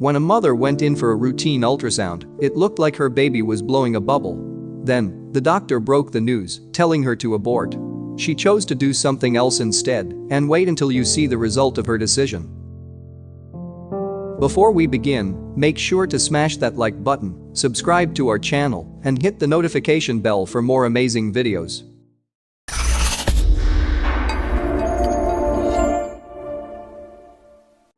When a mother went in for a routine ultrasound, it looked like her baby was blowing a bubble. Then, the doctor broke the news, telling her to abort. She chose to do something else instead and wait until you see the result of her decision. Before we begin, make sure to smash that like button, subscribe to our channel, and hit the notification bell for more amazing videos.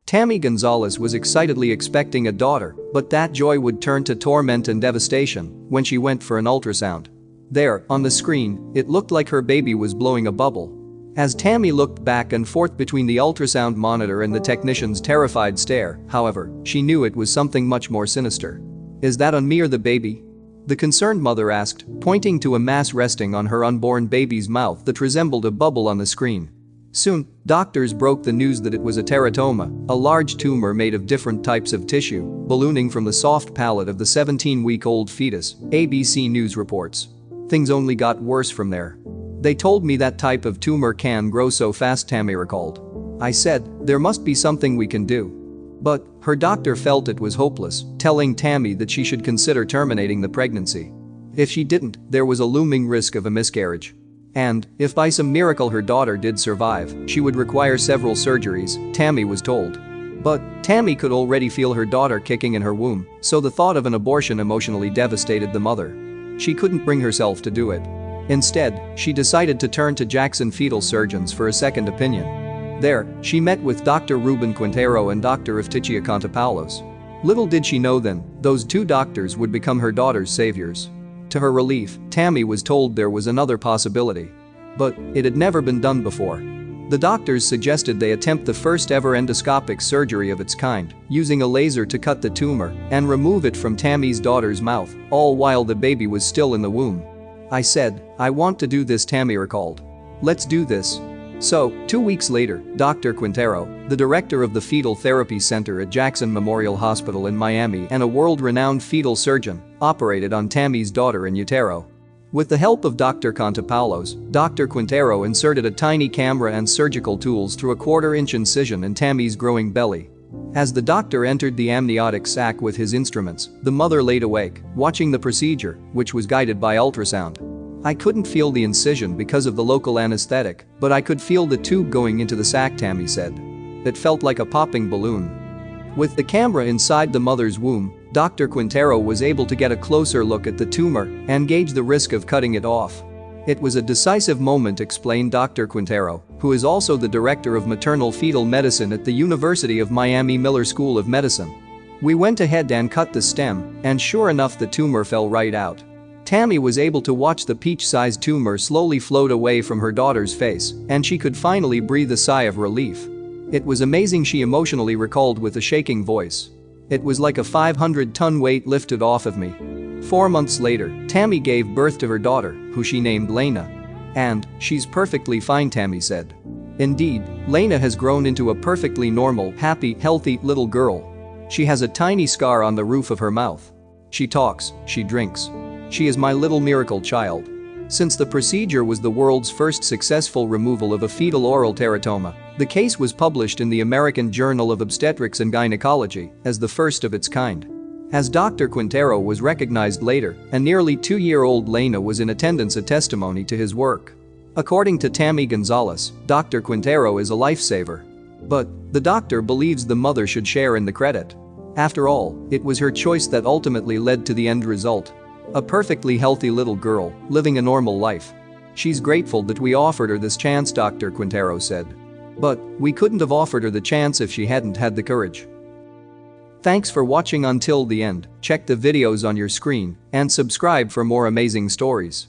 Tammy Gonzalez was excitedly expecting a daughter, but that joy would turn to torment and devastation when she went for an ultrasound. There, on the screen, it looked like her baby was blowing a bubble. As Tammy looked back and forth between the ultrasound monitor and the technician's terrified stare, however, she knew it was something much more sinister. "Is that on me or the baby?" the concerned mother asked, pointing to a mass resting on her unborn baby's mouth that resembled a bubble on the screen. Soon, doctors broke the news that it was a teratoma, a large tumor made of different types of tissue, ballooning from the soft palate of the 17-week-old fetus, ABC News reports. Things only got worse from there. "They told me that type of tumor can grow so fast," Tammy recalled. "I said, there must be something we can do." But her doctor felt it was hopeless, telling Tammy that she should consider terminating the pregnancy. If she didn't, there was a looming risk of a miscarriage. And, if by some miracle her daughter did survive, she would require several surgeries, Tammy was told. But Tammy could already feel her daughter kicking in her womb, so the thought of an abortion emotionally devastated the mother. She couldn't bring herself to do it. Instead, she decided to turn to Jackson Fetal Surgeons for a second opinion. There, she met with Dr. Ruben Quintero and Dr. Iftichia Contopoulos. Little did she know then, those two doctors would become her daughter's saviors. To her relief, Tammy was told there was another possibility. But it had never been done before. The doctors suggested they attempt the first ever endoscopic surgery of its kind, using a laser to cut the tumor and remove it from Tammy's daughter's mouth, all while the baby was still in the womb. "I said, I want to do this," Tammy recalled. "Let's do this." So, 2 weeks later, Dr. Quintero, the director of the Fetal Therapy Center at Jackson Memorial Hospital in Miami and a world-renowned fetal surgeon, operated on Tammy's daughter in utero. With the help of Dr. Contopoulos, Dr. Quintero inserted a tiny camera and surgical tools through a 1/4-inch incision in Tammy's growing belly. As the doctor entered the amniotic sac with his instruments, the mother laid awake, watching the procedure, which was guided by ultrasound. "I couldn't feel the incision because of the local anesthetic, but I could feel the tube going into the sac," Tammy said. "It felt like a popping balloon." With the camera inside the mother's womb, Dr. Quintero was able to get a closer look at the tumor and gauge the risk of cutting it off. "It was a decisive moment," explained Dr. Quintero, who is also the director of maternal fetal medicine at the University of Miami Miller School of Medicine. "We went ahead and cut the stem, and sure enough the tumor fell right out." Tammy was able to watch the peach-sized tumor slowly float away from her daughter's face, and she could finally breathe a sigh of relief. "It was amazing," she emotionally recalled with a shaking voice. "It was like a 500-ton weight lifted off of me." 4 months later, Tammy gave birth to her daughter, who she named Lena. "And she's perfectly fine," Tammy said. Indeed, Lena has grown into a perfectly normal, happy, healthy little girl. She has a tiny scar on the roof of her mouth. She talks, she drinks. She is my little miracle child. Since the procedure was the world's first successful removal of a fetal oral teratoma, the case was published in the American Journal of Obstetrics and Gynecology as the first of its kind. As Dr. Quintero was recognized later, a nearly 2-year-old Lena was in attendance, a testimony to his work. According to Tammy Gonzalez, Dr. Quintero is a lifesaver. But the doctor believes the mother should share in the credit. After all, it was her choice that ultimately led to the end result. A perfectly healthy little girl, living a normal life. "She's grateful that we offered her this chance," Dr. Quintero said. "But we couldn't have offered her the chance if she hadn't had the courage." Thanks for watching until the end. Check the videos on your screen and subscribe for more amazing stories.